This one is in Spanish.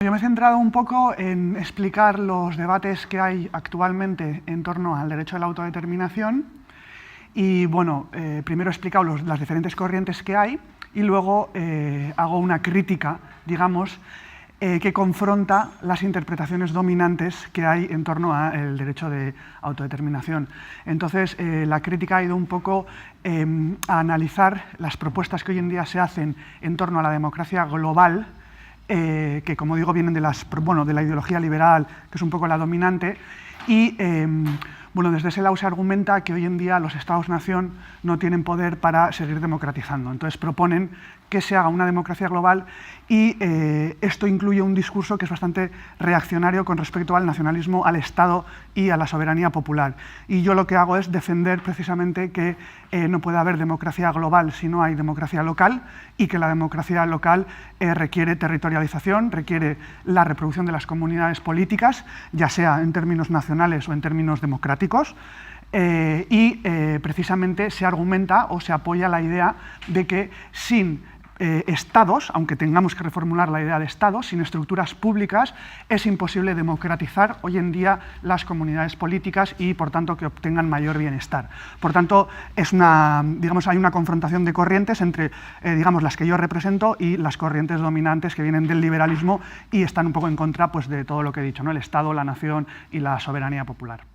Yo me he centrado un poco en explicar los debates que hay actualmente en torno al derecho a la autodeterminación y, bueno, primero he explicado las diferentes corrientes que hay y luego hago una crítica, digamos, que confronta las interpretaciones dominantes que hay en torno al derecho de autodeterminación. Entonces, la crítica ha ido un poco a analizar las propuestas que hoy en día se hacen en torno a la democracia global, que, como digo, vienen de la ideología liberal, que es un poco la dominante, y bueno, desde ese lado se argumenta que hoy en día los Estados-nación no tienen poder para seguir democratizando. Entonces proponen que se haga una democracia global y esto incluye un discurso que es bastante reaccionario con respecto al nacionalismo, al Estado y a la soberanía popular. Y yo lo que hago es defender precisamente que no puede haber democracia global si no hay democracia local y que la democracia local requiere territorialización, requiere la reproducción de las comunidades políticas, ya sea en términos nacionales o en términos democráticos, y precisamente se argumenta o se apoya la idea de que sin estados, aunque tengamos que reformular la idea de estados, sin estructuras públicas es imposible democratizar hoy en día las comunidades políticas y, por tanto, que obtengan mayor bienestar. Por tanto, hay una confrontación de corrientes entre digamos, las que yo represento y las corrientes dominantes que vienen del liberalismo y están un poco en contra, pues, de todo lo que he dicho, ¿no? El Estado, la nación y la soberanía popular.